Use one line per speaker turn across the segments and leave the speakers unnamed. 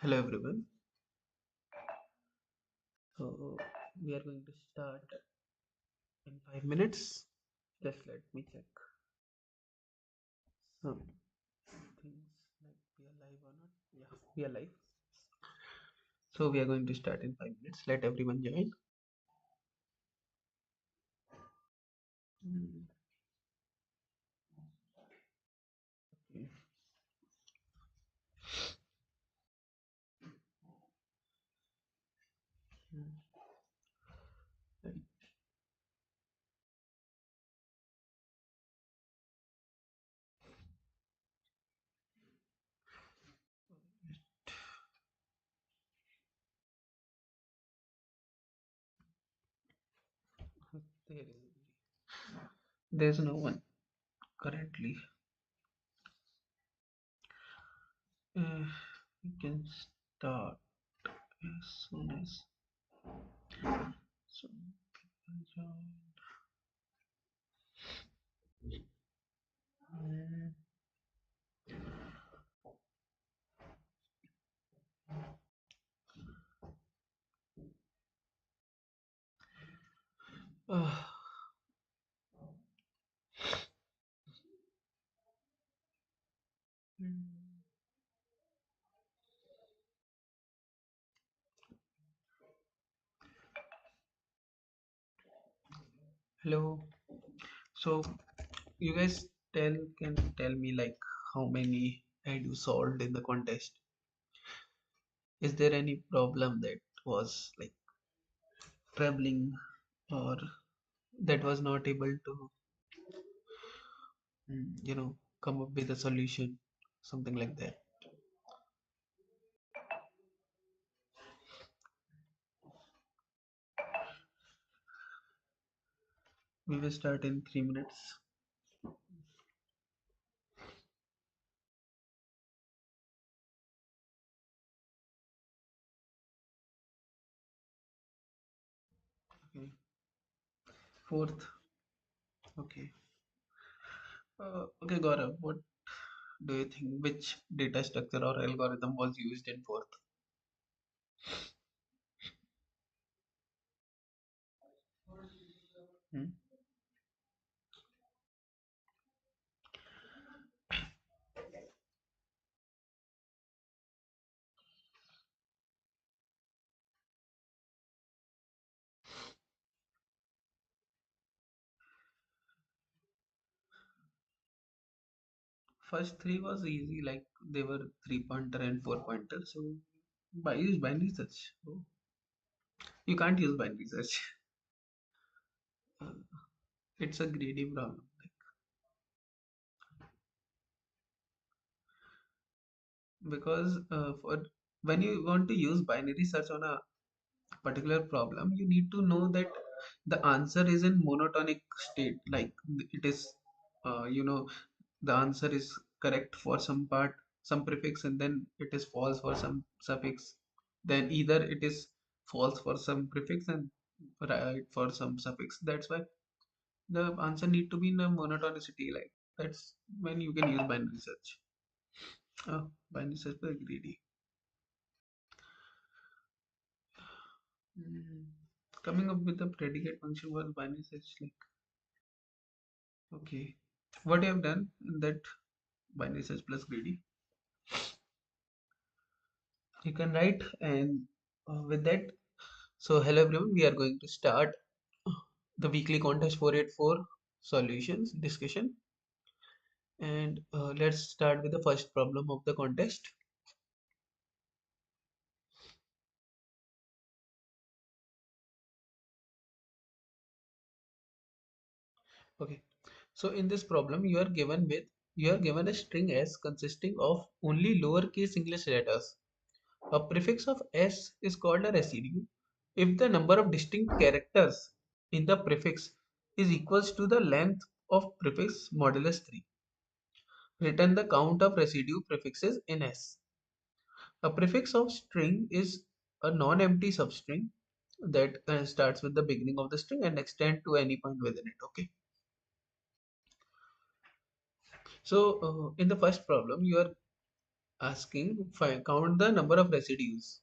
Hello everyone. So we are going to start in 5 minutes. Just let me check some things like we are live or not. Yeah, we are live. So we are going to start in 5 minutes. Let everyone join. Hmm, okay. Hmm, right. There is there's no one currently. Uh, we can start as soon as some people join. Hmm, uh, hmm. Hello. So you guys can tell me like how many had you solved in the contest? Is there any problem that was like troubling or that was not able to come up with a solution, something like that? We will start in 3 minutes. Okay. Fourth. Okay. Okay, Gaurav, what do you think? Which data structure or algorithm was used in fourth? Hmm? First three was easy, like they were three pointer and four pointer. So by use binary search. Oh, you can't use binary search. Uh, it's a greedy problem. Because for when you want to use binary search on a particular problem, you need to know that the answer is in monotonic state. Like it is, the answer is correct for some part, some prefix, and then it is false for some suffix. Then either it is false for some prefix and right for some suffix. That's why the answer need to be in a monotonicity. Like that's when you can use binary search. Binary search is greedy. Mm. Coming up with a predicate function was binary search. Like, okay, what you have done in that binary search plus greedy, you can write and with that. So, hello everyone, we are going to start the weekly contest 484 solutions discussion, and let's start with the first problem of the contest. Okay, so in this problem, you are given a string s consisting of only lowercase English letters. A prefix of s is called a residue if the number of distinct characters in the prefix is equals to the length of prefix modulus 3. Return the count of residue prefixes in s. A prefix of string is a non-empty substring that starts with the beginning of the string and extend to any point within it. Okay. So in the first problem, asking count the number of residues.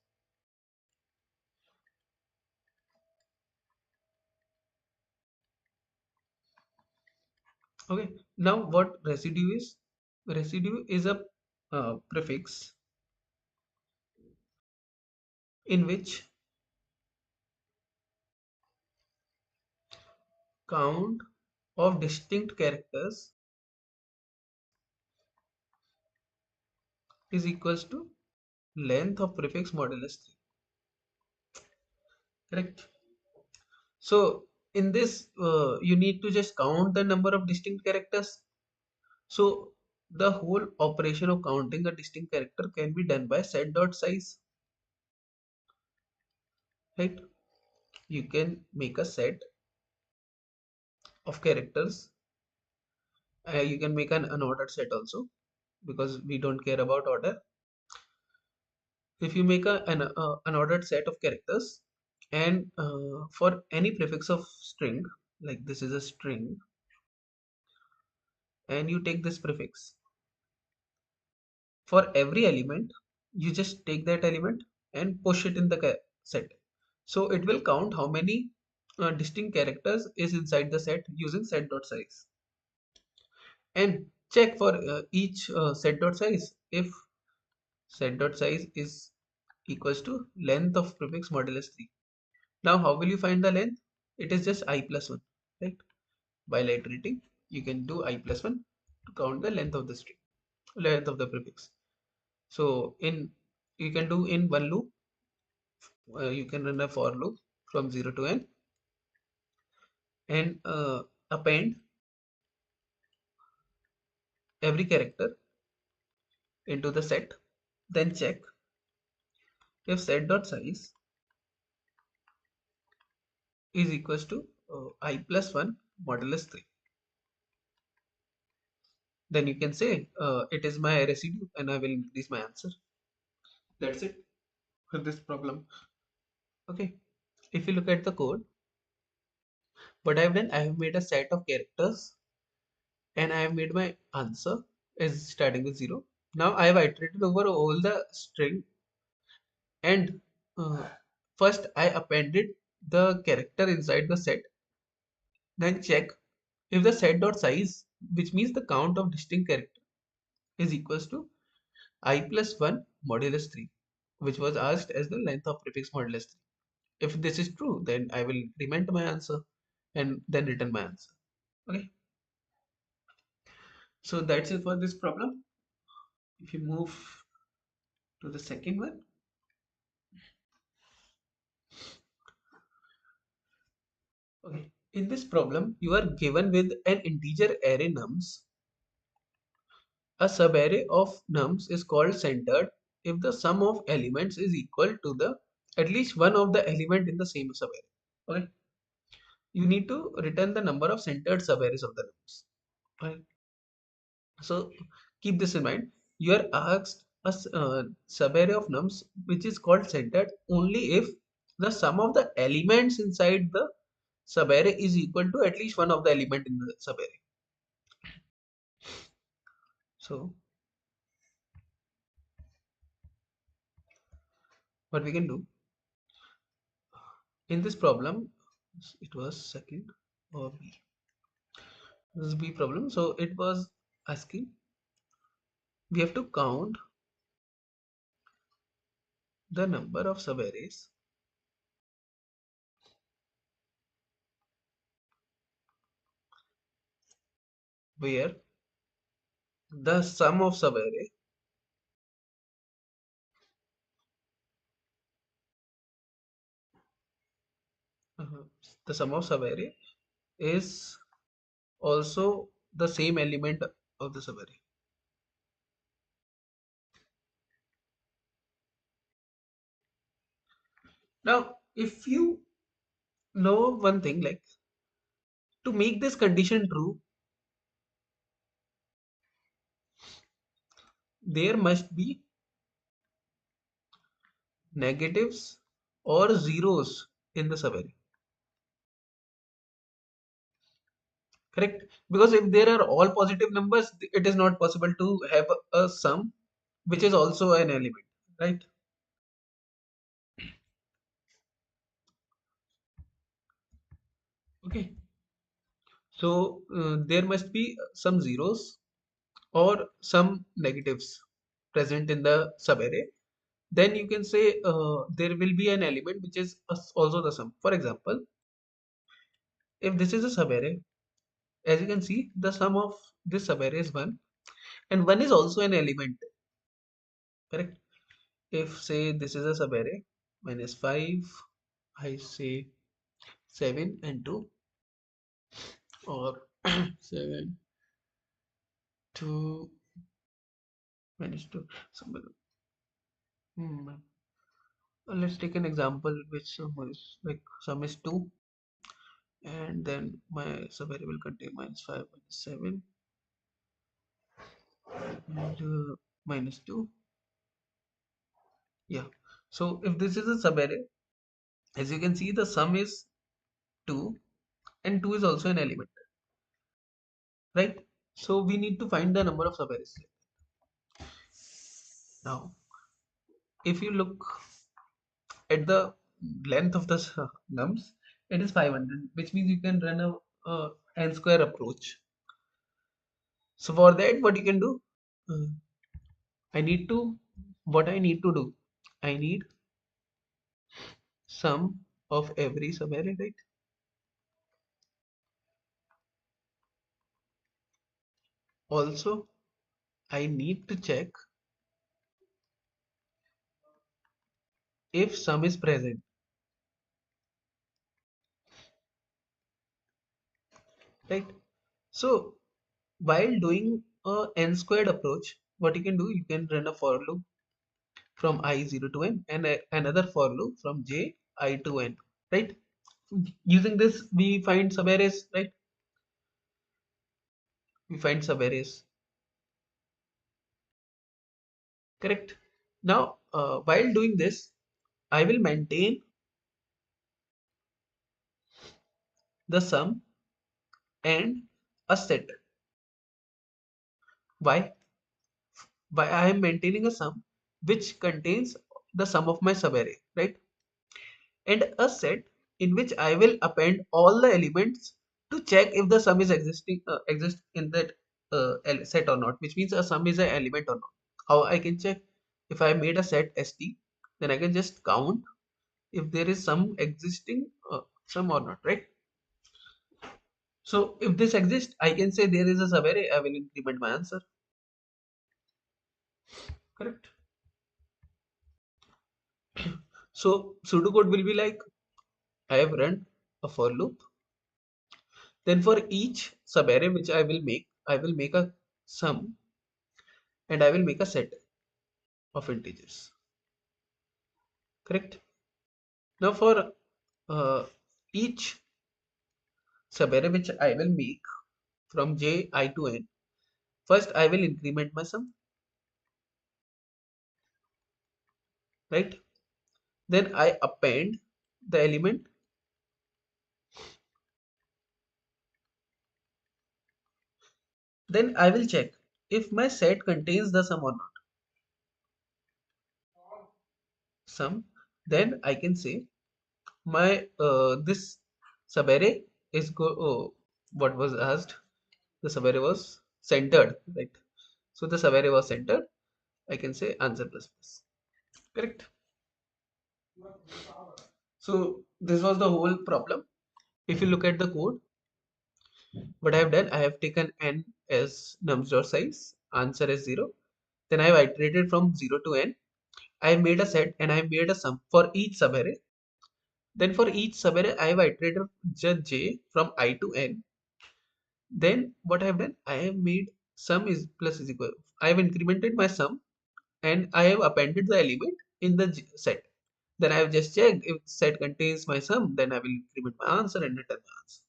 Okay, now what residue is? Residue is a prefix in which count of distinct characters is equals to length of prefix modulus 3. Correct? So in this, you need to just count the number of distinct characters. So the whole operation of counting a distinct character can be done by set.size, right? You can make a set of characters. You can make an unordered set also, because we don't care about order. If you make an unordered set of characters, and for any prefix of string, like this is a string, and you take this prefix, for every element you just take that element and push it in the set, so it will count how many distinct characters is inside the set using set.size, and check for each set.size if set.size is equals to length of prefix modulus 3. Now how will you find the length? It is just I plus 1, right? While iterating, you can do I plus 1 to count the length of the string, length of the prefix. So in you can do in one loop, you can run a for loop from 0 to n, and append every character into the set, then check if set.size is equals to I plus 1 modulus 3. Then you can say it is my residue and I will increase my answer. That's it for this problem. Okay, if you look at the code, what I've done, I have made a set of characters and I have made my answer is starting with 0. Now I have iterated over all the string, and uh, first I appended the character inside the set, then check if the set dot size, which means the count of distinct character, is equals to I plus 1 modulus 3, which was asked as the length of prefix modulus 3. If this is true, then I will increment my answer and then return my answer. Okay, so that's it for this problem. If you move to the second one, okay, in this problem, you are given with an integer array nums. A subarray of nums is called centered if the sum of elements is equal to the at least one of the element in the same subarray. Okay, you need to return the number of centered subarrays of the nums. Right. So keep this in mind. You are asked a subarray of nums which is called centered only if the sum of the elements inside the subarray is equal to at least one of the element in the subarray. So what we can do in this problem, it was second or B. This is B problem. So it was asking we have to count the number of subarrays where the sum of subarray uh, the sum of subarray is also the same element of the subarray. Now, if you know one thing, like to make this condition true, there must be negatives or zeros in the subarray. Correct? Because if there are all positive numbers, it is not possible to have a sum which is also an element, right? Okay, so there must be some zeros or some negatives present in the subarray. Then you can say there will be an element which is also the sum. For example, if this is a subarray, as you can see, the sum of this subarray is 1, and 1 is also an element, correct? If say this is a subarray, minus 5, I say 7 and 2, or 7, 2, minus 2. So, hmm, let's take an example which sum is like sum is 2, and then my subarray will contain minus 5, minus 7, and minus 2. Yeah. So if this is a subarray, as you can see, the sum is 2, and 2 is also an element, right? So we need to find the number of subarrays. Now, if you look at the length of the nums, it is 500, which means you can run a n square approach. So for that, what you can do, uh, I need to, what I need to do, I need sum of every subarray, right? Also, I need to check if sum is present, right? So while doing a n squared approach, what you can do, you can run a for loop from I0 to n, and another for loop from j I to n, right? Using this, we find subarrays, right? We find subarrays, correct? Now, while doing this, I will maintain the sum and a set. Why? Why I am maintaining a sum which contains the sum of my subarray, right? And a set in which I will append all the elements to check if the sum is exist in that set or not, which means a sum is an element or not. How I can check? If I made a set st, then I can just count if there is some existing sum or not, right? So if this exists, I can say there is a subarray, I will increment my answer, correct? So pseudocode will be like, I have run a for loop. Then for each subarray which I will make a sum, and I will make a set of integers. Correct? Now for uh, each subarray which I will make from j I to n, first I will increment my sum, right? Then I append the element. Then I will check if my set contains the sum or not. Sum. Then I can say my this subarray is what was asked. The subarray was centered, right? So the subarray was centered. I can say answer plus plus. Correct. So this was the whole problem. If you look at the code, what I have done, I have taken n as nums dot size, answer is 0. Then I have iterated from 0 to n. I have made a set and I have made a sum for each subarray. Then for each subarray, I have iterated just j from I to n. Then what I have done, I have made sum is plus is equal. I have incremented my sum and I have appended the element in the set. Then I have just checked if set contains my sum, then I will increment my answer and return the answer.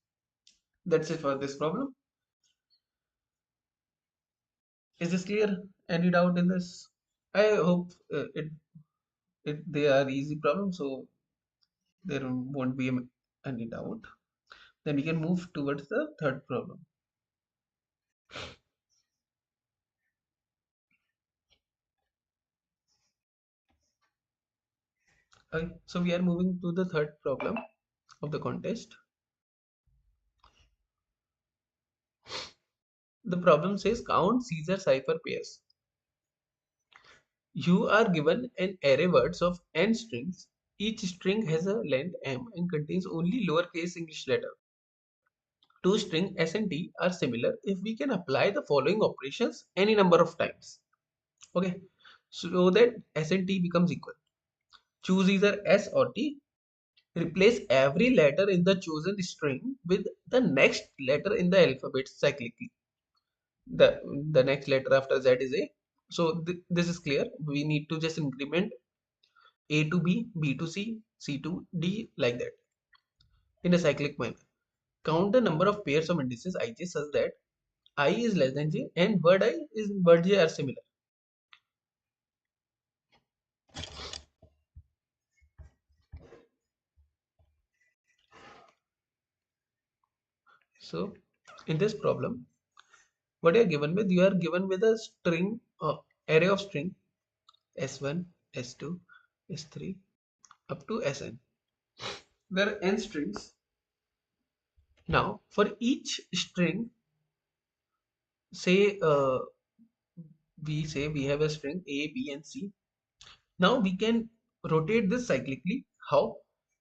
That's it for this problem. Is this clear? Any doubt in this? I hope they are easy problems, so there won't be any doubt. Then we can move towards the third problem. Okay, so we are moving to the third problem of the contest. The problem says count Caesar cipher pairs. You are given an array words of n strings. Each string has a length m and contains only lowercase English letter. Two string s and t are similar if we can apply the following operations any number of times. Okay, so that s and t becomes equal. Choose either s or t. Replace every letter in the chosen string with the next letter in the alphabet cyclically. The next letter after z is a. So this is clear. We need to just increment a to b, b to c, c to d, like that in a cyclic manner. Count the number of pairs of indices ij such that I is less than j and word j are similar. So in this problem, what you are given with, you are given with a string array of string s1, s2, s3 up to sn. There are n strings. Now for each string, say we have a string a, b and c. Now we can rotate this cyclically. How?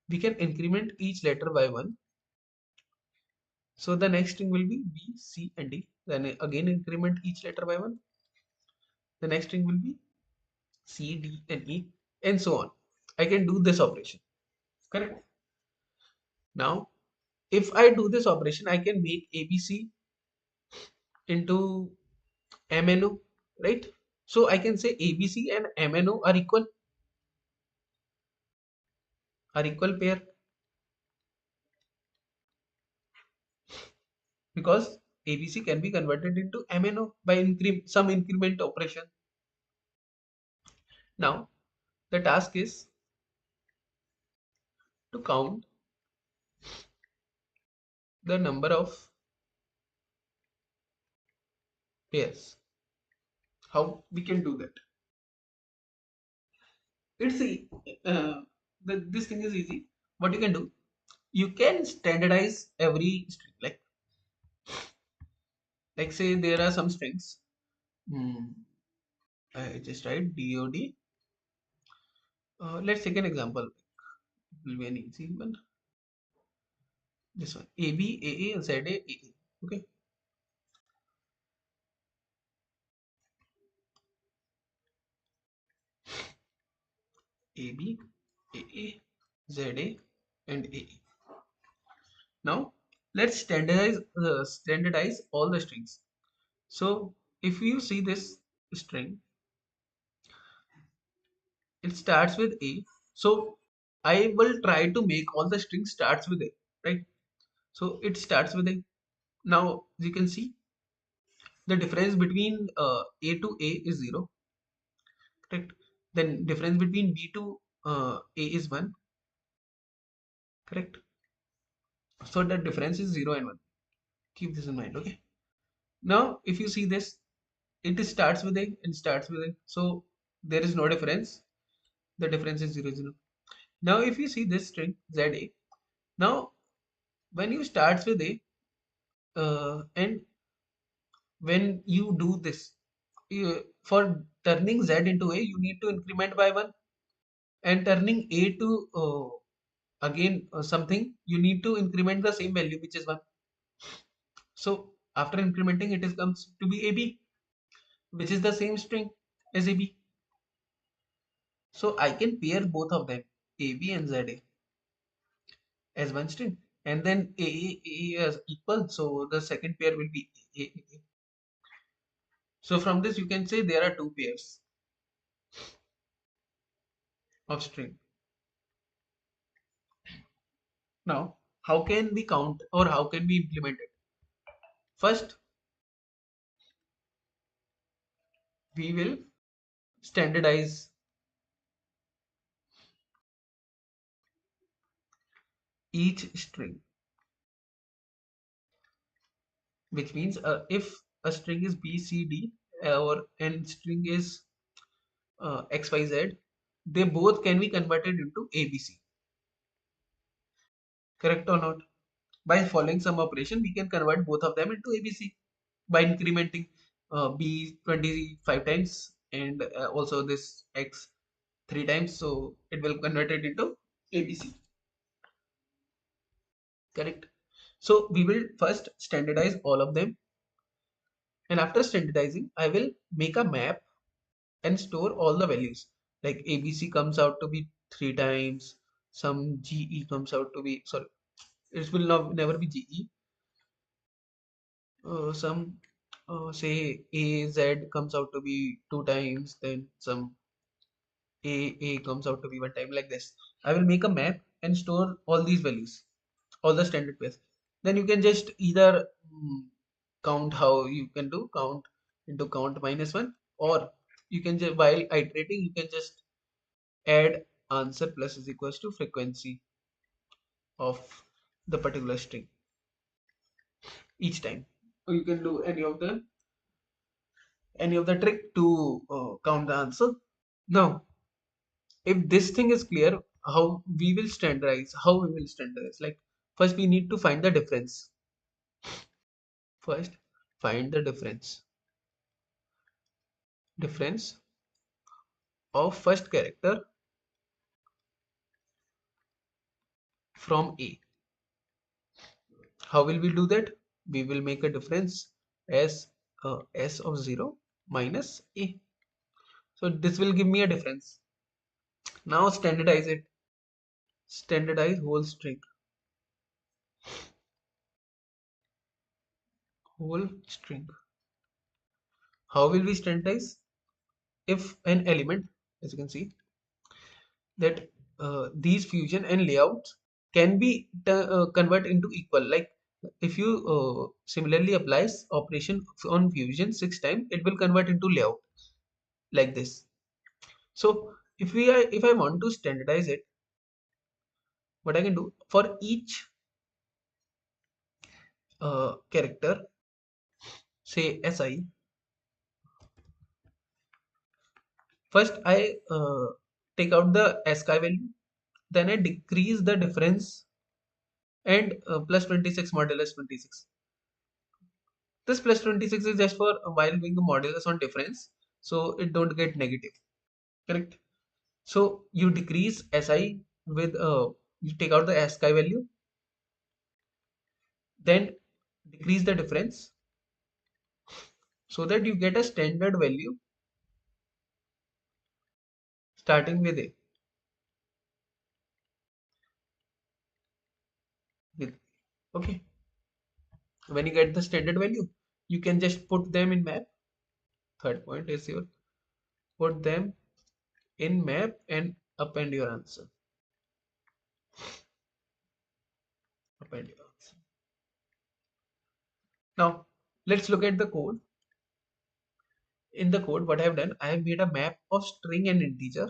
We can increment each letter by one. So the next string will be b, c and d. Then again increment each letter by one. The next string will be c, d and e and so on. I can do this operation. Correct? Now if I do this operation, I can make abc into mno, right? So I can say abc and mno are equal pair, because abc can be converted into mno by some increment operation. Now the task is to count the number of pairs. How we can do that? It's this thing is easy. What you can do, you can standardize every string. Like say there are some strings. Hmm, I just write dod. Let's take an example. It will be an easy one. This one, ab, aa, za, aa. Okay, ab, aa, za and aa. Now let's standardize all the strings. So if you see this string, it starts with a. So I will try to make all the strings starts with a, right? So it starts with a. Now you can see the difference between a to a is 0, correct? Then difference between b to a is 1, correct? So the difference is 0 and 1. Keep this in mind, okay? Now if you see this, it starts with a and starts with a. So there is no difference. The difference is 0, 0. Now if you see this string za, now when you starts with a and when you do this, for turning z into a, you need to increment by 1, and turning a to again something, you need to increment the same value, which is 1. So after incrementing, it is comes to be ab, which is the same string as ab. So I can pair both of them, ab and za, as one string, and then a as equal, so the second pair will be a. So from this you can say there are two pairs of string. Now how can we count or how can we implement it? First, we will standardize each string, which means if a string is b c d or n string is xyz, they both can be converted into ABC. Correct or not? By following some operation, we can convert both of them into ABC by incrementing B 25 times and also this X 3 times. So it will convert it into ABC. Correct. So we will first standardize all of them, and after standardizing, I will make a map and store all the values. Like ABC comes out to be 3 times, some GE comes out to be, sorry, it will not never be GE. Some say AZ comes out to be 2 times, then some A comes out to be 1 time, like this. I will make a map and store all these values, all the standard pairs. Then you can just either count how you can do count into count minus 1, or you can just, while iterating, you can just add answer plus is equals to frequency of the particular string each time. Or you can do any of the trick to count the answer. Now, if this thing is clear, how we will standardize. Like first we need to find the difference. First, find the difference of first character from A. How will we do that? We will make a difference as S of 0 minus A. So this will give me a difference. Now standardize it. Standardize whole string. Whole string. How will we standardize? If an element, as you can see, that these fusion and layouts can be convert into equal. Like if you similarly applies operation on fusion 6 times, it will convert into layout like this. So if I want to standardize it, what I can do for each character, say SI, first I take out the ASCII value, then I decrease the difference and plus 26 modulus 26. This plus 26 is just for while doing the modulus on difference, so it don't get negative. Correct. So you decrease SI with you take out the ASCII value, then decrease the difference so that you get a standard value starting with A. With okay. When you get the standard value, you can just put them in map. Third point is your put them in map and append your answer. Append your answer. Now let's look at the code. In the code, what I have done, I have made a map of string and integer.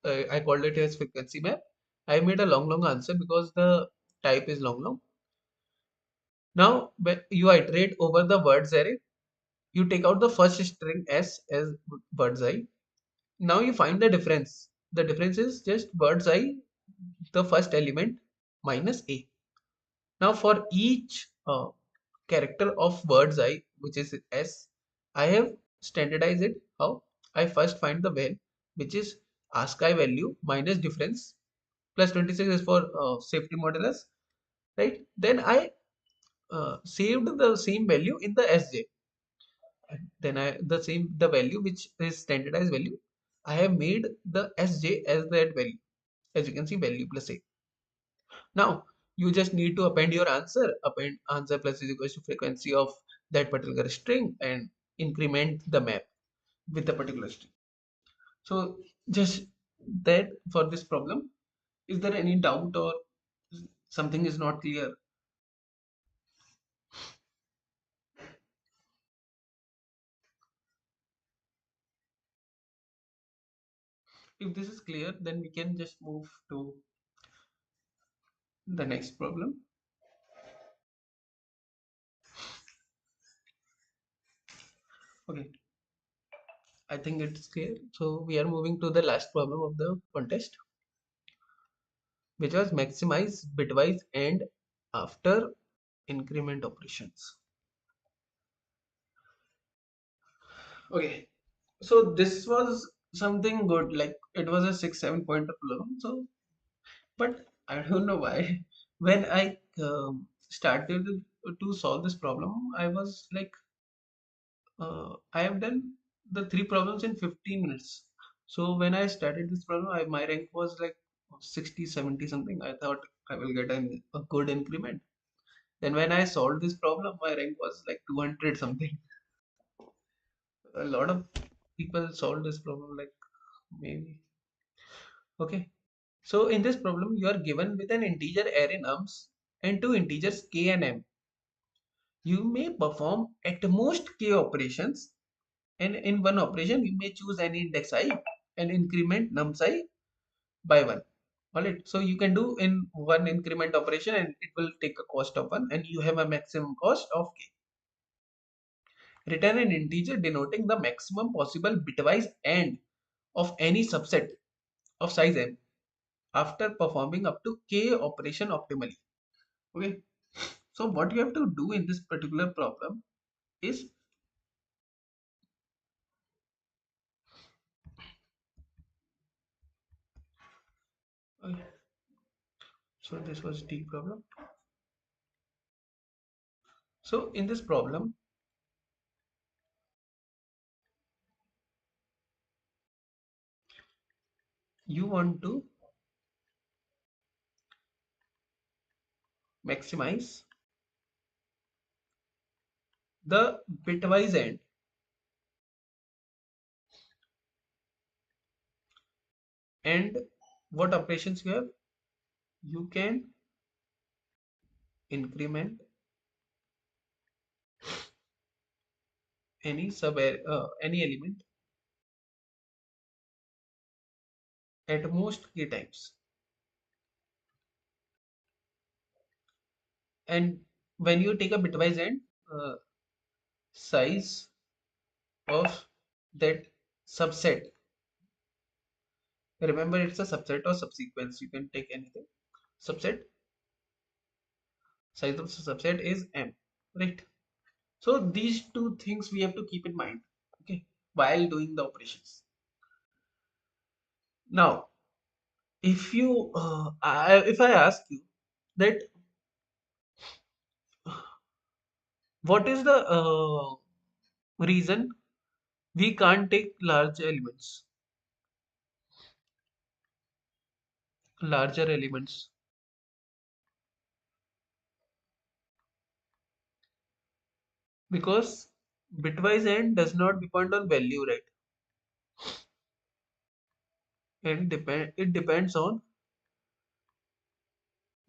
I called it as frequency map. I made a long answer because the type is long. Now when you iterate over the words array, you take out the first string S as bird's eye. Now you find the difference. The difference is just bird's eye, the first element minus A. Now for each character of bird's eye, which is S, I have standardized it. How? I first find the val, which is ASCII value minus difference plus 26 is for safety modulus, right? Then I saved the same value in the SJ. Then the value which is standardized value, I have made the SJ as that value. As you can see, value plus A. Now you just need to append your answer. Append answer plus is equals to frequency of that particular string and increment the map with the particular string. So just that for this problem, is there any doubt or something is not clear? If this is clear, then we can just move to the next problem. Okay. I think it's clear. So we are moving to the last problem of the contest, which was maximize bitwise and after increment operations. Okay, so this was something good, like it was a 6-7 pointer problem. So, but I don't know why. When I started to solve this problem, I was like, I have done the three problems in 15 minutes. So when I started this problem, my rank was like 60, 70 something. I thought I will get a good increment. Then when I solved this problem, my rank was like 200 something. A lot of people solved this problem, like maybe. Okay. So in this problem, you are given with an integer array nums and two integers k and m. You may perform at most k operations, and in one operation you may choose any index I and increment nums I by 1. Alright, so you can do in one increment operation and it will take a cost of 1 and you have a maximum cost of k. Return an integer denoting the maximum possible bitwise AND of any subset of size m after performing up to k operation optimally. Okay, so what you have to do in this particular problem is, okay, so this was D problem. So in this problem, you want to maximize the bitwise AND. And what operations you have? You can increment any element at most k times. And when you take a bitwise AND, size of that subset, remember it's a subset or subsequence, you can take anything. Subset, size of the subset is m, right? So these two things we have to keep in mind, okay, while doing the operations. Now, if I ask you that what is the reason we can't take larger elements, because bitwise AND does not depend on value, right? And it depends on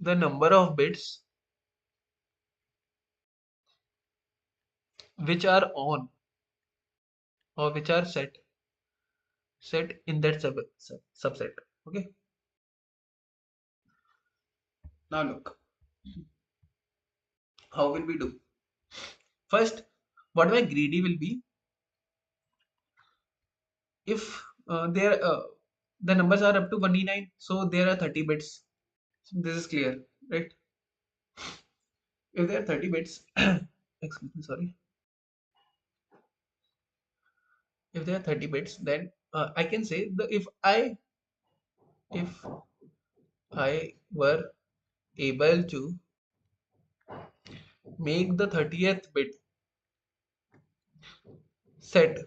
the number of bits which are on or which are set in that subset. Okay. Now look, how will we do? First, what my greedy will be, if the numbers are up to 1e9, so there are 30 bits. So this is clear, right? If there are 30 bits, excuse me, sorry. If there are 30 bits, then I can say if I were able to make the 30th bit set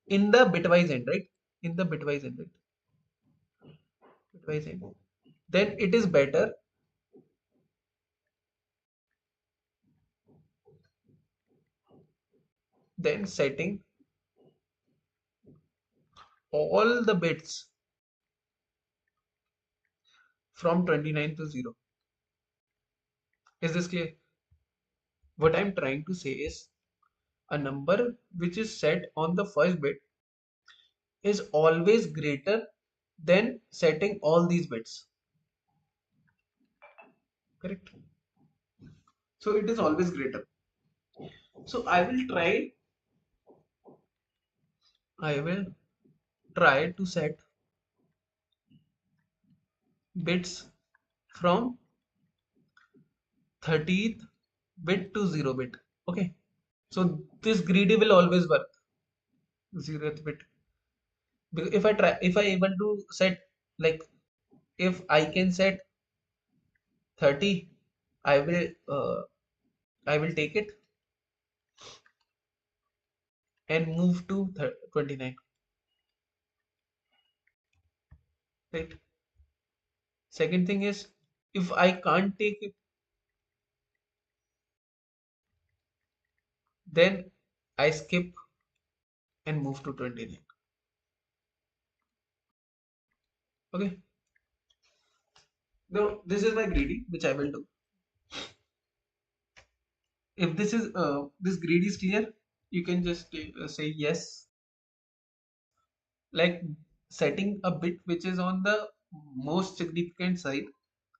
in the bitwise AND, right? In the bitwise AND, right? Bitwise AND. Then it is better than setting all the bits from 29 to 0. Is this clear? What I'm trying to say is, a number which is set on the first bit is always greater than setting all these bits. Correct? So it is always greater. So I will try I will try to set bits from 30th bit to 0 bit. Okay, so this greedy will always work 0th bit. Because if I able to set, like, if I can set 30, I will I will take it and move to 29, right? Second thing is, if I can't take it, then I skip and move to 29. Okay, now this is my greedy, which I will do. If this greedy is clear, you can just say yes. Like, setting a bit which is on the most significant side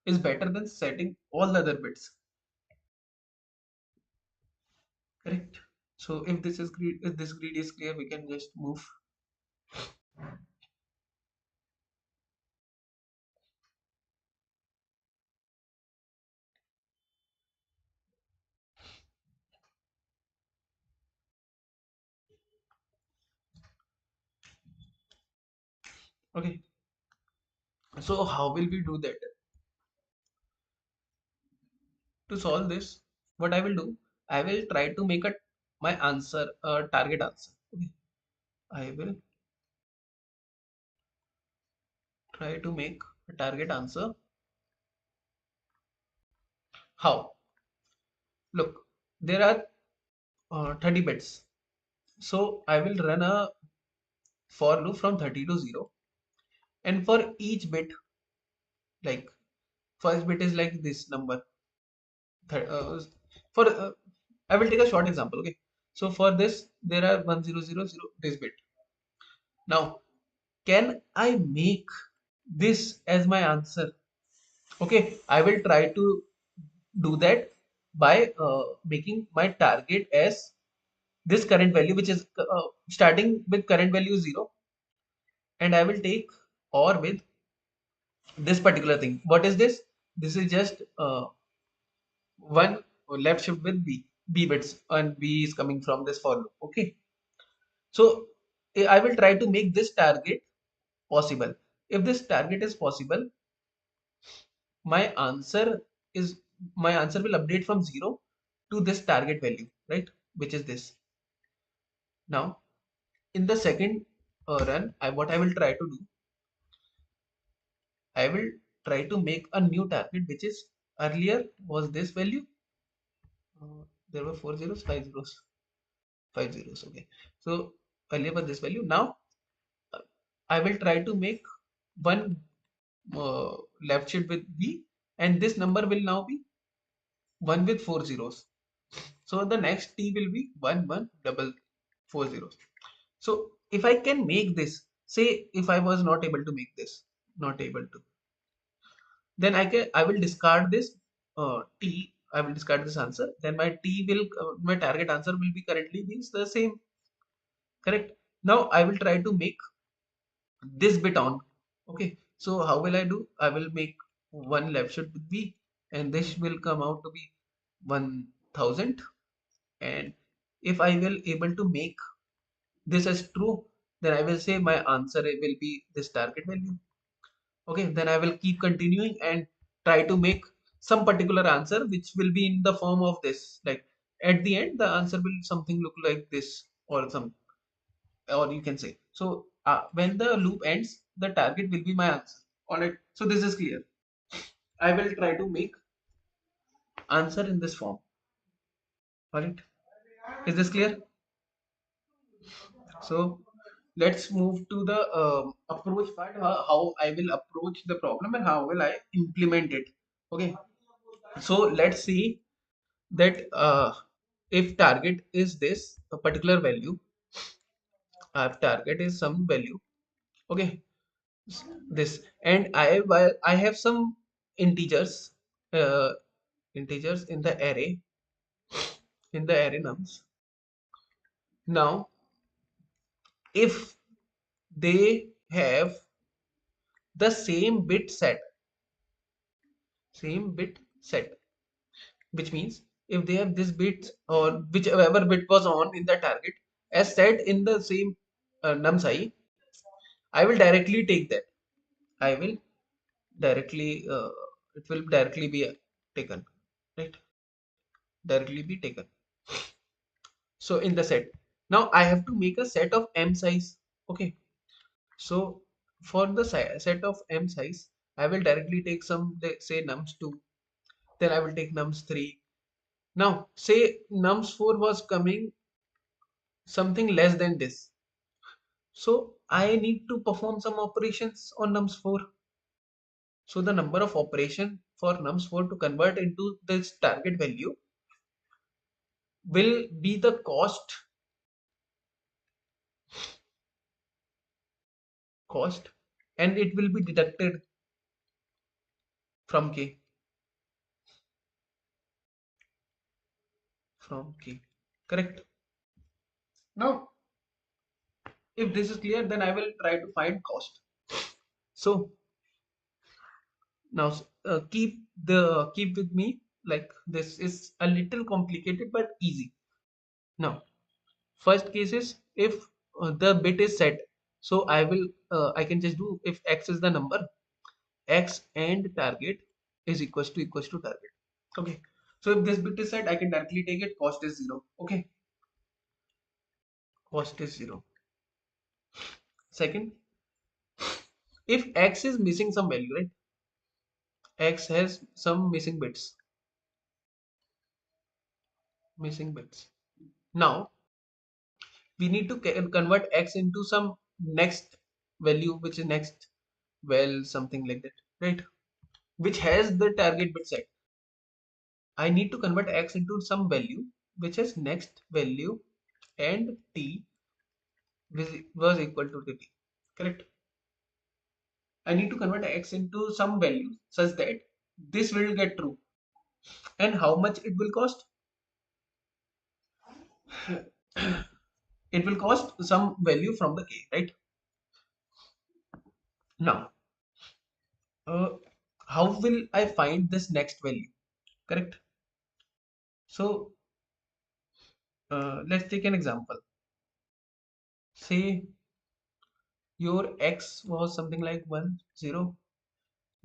is better than setting all the other bits, correct? So if this greed is clear, we can just move. Okay, so how will we do that? To solve this, what I will do, I will try to make my answer a target answer. Okay, I will try to make a target answer. How? Look, there are 30 bits. So I will run a for loop from 30 to 0. And for each bit, like, first bit is like this number. For I will take a short example. Okay. So for this, there are 1000 this bit. Now, can I make this as my answer? Okay. I will try to do that by making my target as this current value, which is starting with current value 0, and I will take or with this particular thing. What is this? This is just one left shift with b bits, and b is coming from this for loop. Okay, so I will try to make this target possible. If this target is possible, my answer is my answer will update from 0 to this target value, right, which is this. Now in the second run, what I will try to do, I will try to make a new target, which is earlier was this value. There were four zeros, five zeros. Okay, so earlier was this value. Now uh, I will try to make one left shift with b, and this number will now be one with four zeros. So the next t will be one one double four zeros. So if I can make this, say if I was not able to make this, not able to, then I will discard this t. I will discard this answer. Then my t will my target answer will be currently means the same, correct? Now I will try to make this bit on. Okay, so how will I do? I will make one left shift with b, and this will come out to be 1000. And if I will able to make this as true, then I will say my answer will be this target value. Okay, then I will keep continuing and try to make some particular answer which will be in the form of this. Like, at the end, the answer will something look like this, or some, or you can say. So when the loop ends, the target will be my answer. All right. So this is clear. I will try to make answer in this form. All right. Is this clear? So let's move to the approach part. How I will approach the problem and how will I implement it. Okay. So let's see that if target is this a particular value, if target is some value. Okay, this, and I have some integers, uh, integers in the array nums. Now if they have the same bit set, which means if they have this bit or whichever bit was on in the target as set in the same num size, I will directly take that. I will directly, it will directly be taken, right? Directly be taken. So in the set, now I have to make a set of m size. Okay, so for the set of m size, I will directly take some, say nums 2, then I will take nums 3. Now say nums 4 was coming something less than this, so I need to perform some operations on nums 4. So the number of operation for nums 4 to convert into this target value will be the cost, and it will be deducted from k, correct? Now if this is clear, then I will try to find cost. So now keep with me, like this is a little complicated but easy. Now first case is if the bit is set, so I can just do if x is the number, x and target is equals to target. Okay, so if this bit is set, I can directly take it, cost is 0. Okay, cost is 0. Second, if x is missing some value, right? X has some missing bits. Now we need to convert x into some next value, which is next, well, something like that, right? Which has the target bit set. I need to convert x into some value which is next value, and t was equal to t, correct? I need to convert x into some value such that this will get true. And how much it will cost? It will cost some value from the k, right? Now uh, how will I find this next value, correct? So let's take an example. Say your x was something like 1 0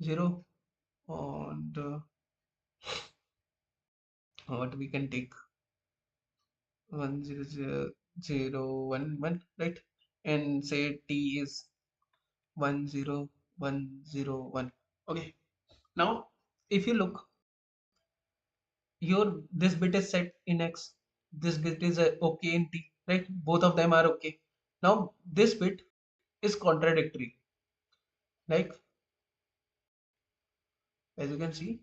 0, and what we can take 1 0 0 0 1 1, right? And say t is 1 0 1 0 1. Okay, now if you look, your this bit is set in x, this bit is okay in t, right? Both of them are okay. Now this bit is contradictory, like as you can see,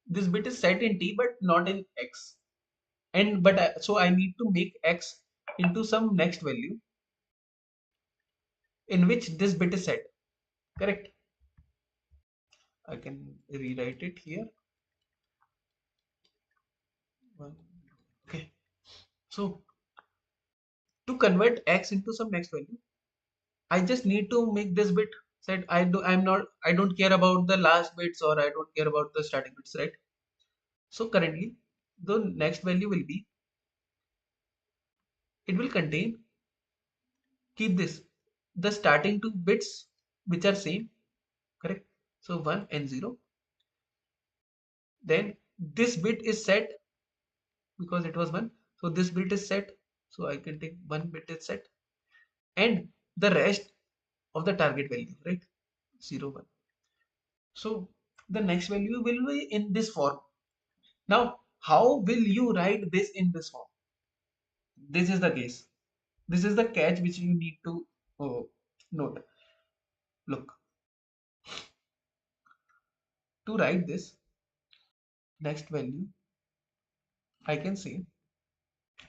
this bit is set in t but not in x, and so I need to make x into some next value in which this bit is set, correct? I can rewrite it here. Okay, so to convert x into some next value, I just need to make this bit set. I don't care about the last bits, or I don't care about the starting bits, right? So currently the next value will be, it will contain, keep this, the starting two bits which are same, correct? So 1 and 0. Then this bit is set because it was 1, so this bit is set, so I can take one bit is set, and the rest of the target value, right? 0 1. So the next value will be in this form. Now how will you write this in this form? This is the case, this is the catch which you need to note. Look, to write this next value, I can say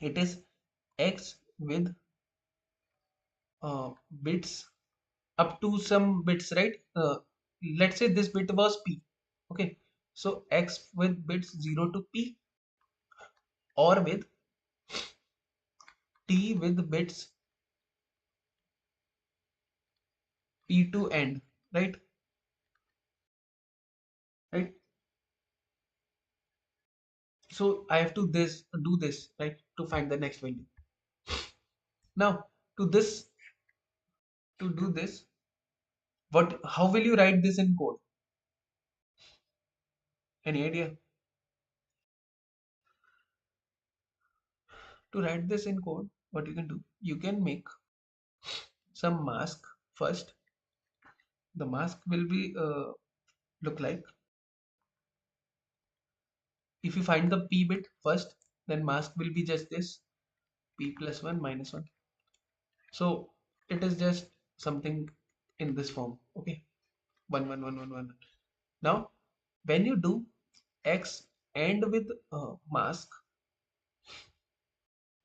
it is x with bits up to some bits, right? Let's say this bit was p. Okay, so x with bits 0 to p, or with t with bits P to end, right? Right. So I have to do this, right, to find the next value. Now to this, to do this, how will you write this in code? Any idea? To write this in code, what you can do, you can make some mask first. The mask will be look like, if you find the p bit first, then mask will be just this, p plus 1 minus 1. So it is just something in this form. Okay, 1 1 1 1 1. Now when you do x and with mask,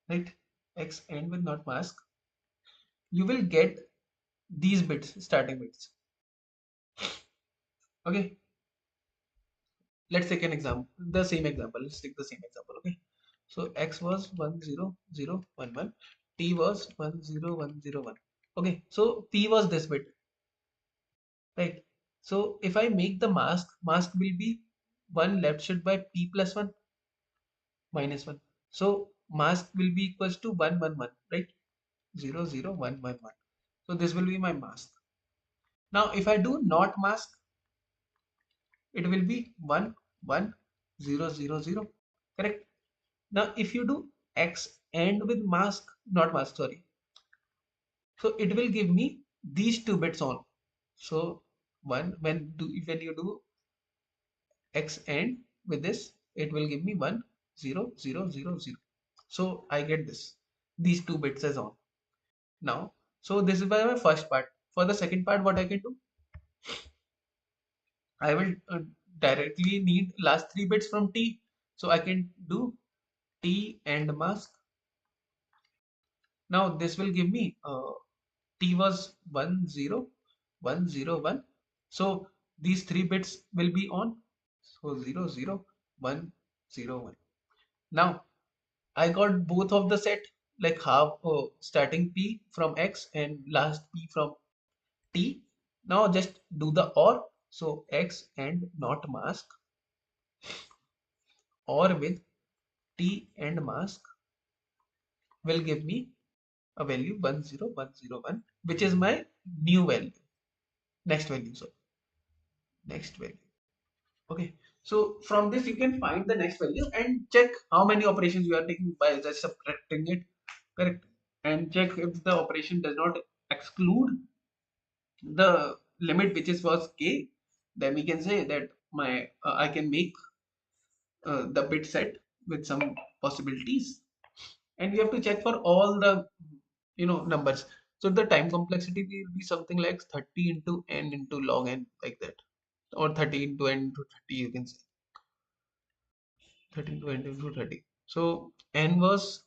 right, x and with not mask, you will get these bits, starting bits. Okay, let's take an example, the same example. Let's take the same example. Okay, so x was 1 0 0 1 1, t was 1 0 1 0 1. Okay, so p was this bit, right? So if I make the mask will be 1 left shift by p plus 1 minus 1. So mask will be equals to 1 1 1, right? 0 0 1 1 1. So this will be my mask. Now if I do not mask, it will be 1 1 0 0 0. Correct? Now if you do x and with mask, not mask, sorry. So it will give me these two bits on. So when you do x and with this, it will give me 1 0 0 0 0. So I get this, these two bits as on. Now so this is my first part. For the second part, what I can do, I will directly need last three bits from t. So I can do t and mask. Now this will give me t was 1 0 1 0 1. So these three bits will be on. So 0 0 1 0 1. Now I got both of the set, like half starting p from x and last p from t. Now just do the or. So x and not mask, or with t and mask, will give me a value 1 0 1 0 1, which is my new value, next value. So next value. Okay. So from this you can find the next value and check how many operations you are taking by just subtracting it. Correct. And check if the operation does not exclude the limit, which is was k, then we can say that my I can make the bit set with some possibilities, and we have to check for all the numbers. So the time complexity will be something like 30 into n into log n, like that, or 30 into n into 30, you can say 30 into n into 30. So n was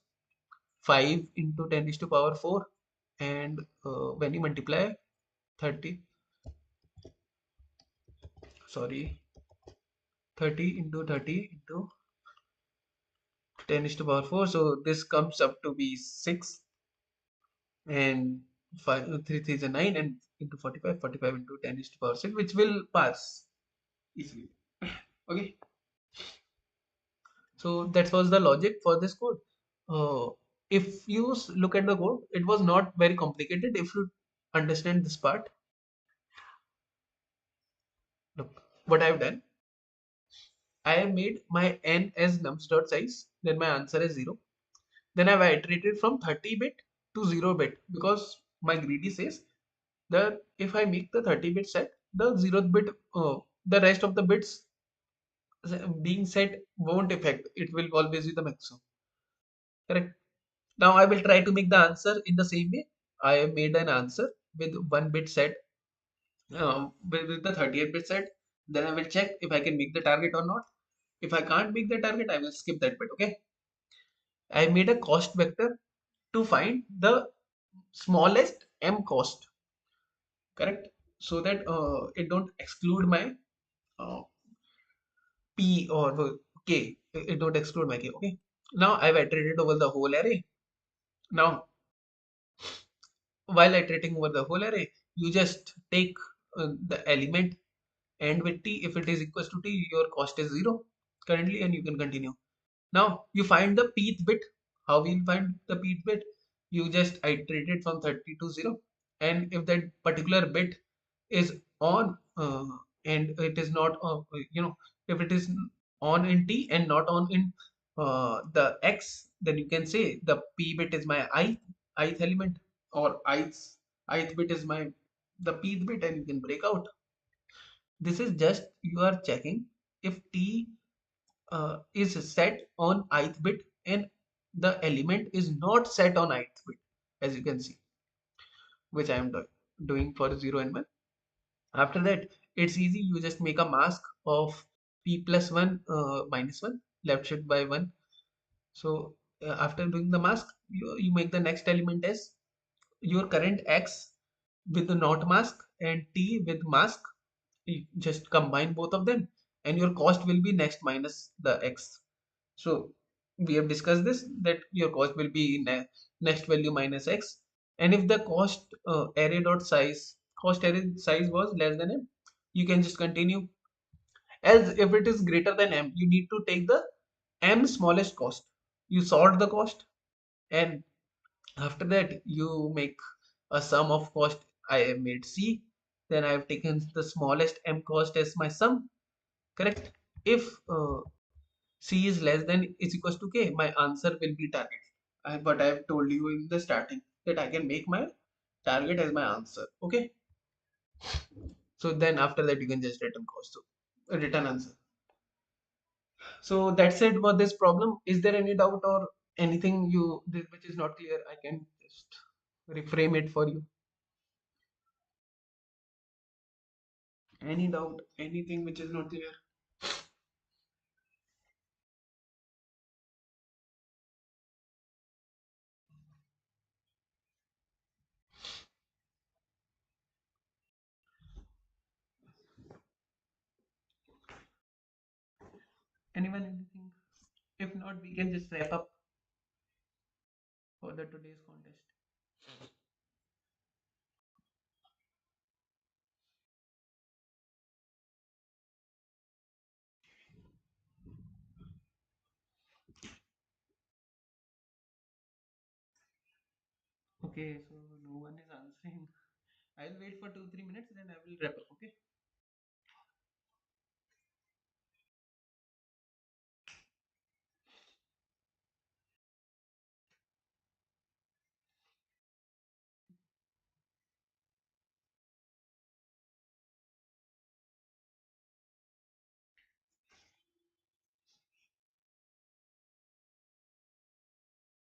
5 into 10 is to power 4, and when you multiply 30, sorry, 30 into 30 into 10 is to power 4, so this comes up to be 6, and 5 3 3 is a 9, and into 45, 45 into 10 is to power 6, which will pass easily. Okay, so that was the logic for this code. uh, if you look at the code, it was not very complicated if you understand this part. Look what I've done. I have made my n as nums dot size, then my answer is 0. Then I've iterated from 30 bit to 0 bit, because my greedy says that if I make the 30 bit set, the 0th bit, the rest of the bits being set won't affect. It will always be the maximum. Correct. Now I will try to make the answer in the same way. I have made an answer with one bit set, with the 30th bit set. Then I will check if I can make the target or not. If I can't make the target, I will skip that bit. Okay. I made a cost vector to find the smallest m cost. Correct. So that it don't exclude my uh, p or k. It don't exclude my k. Okay. Now I've iterated over the whole array. Now while iterating over the whole array, you just take the element and with t, if it is equals to t, your cost is 0 currently, and you can continue. Now you find the pth bit. How will you find the pth bit? You just iterate it from 30 to 0, and if that particular bit is on, and it is not if it is on in t and not on in the x, then you can say the p bit is my ith element, or ith bit is my the pth bit, and you can break out. This is just you are checking if t is set on ith bit and the element is not set on ith bit, as you can see, which I am doing for 0 and 1. After that, it's easy. You just make a mask of p plus 1 minus 1 left shift by 1. So after doing the mask, you make the next element as your current x with the not mask and t with mask. You just combine both of them, and your cost will be next minus the x. So we have discussed this, that your cost will be next value minus x, and if the cost array size was less than m, you can just continue. As if it is greater than m, you need to take the m smallest cost. You sort the cost, and after that you make a sum of cost. I have made c, then I have taken the smallest m cost as my sum. Correct? If c is less than is equals to k, my answer will be target. But I have told you in the starting that I can make my target as my answer. Okay. So then after that you can just return cost. So return answer. So that's it for this problem. Is there any doubt or anything which is not clear? I can just reframe it for you. Any doubt? Anything which is not clear? Anyone? Anything? If not, we can just wrap up for the today's contest. Okay, so no one is answering. I'll wait for 2-3 minutes, then I will wrap up. Okay.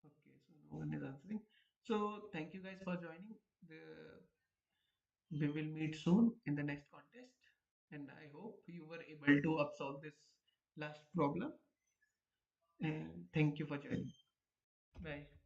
Okay, so no one is answering. So thank you guys for joining. We will meet soon in the next contest, and I hope you were able to absorb this last problem. And thank you for joining. Bye.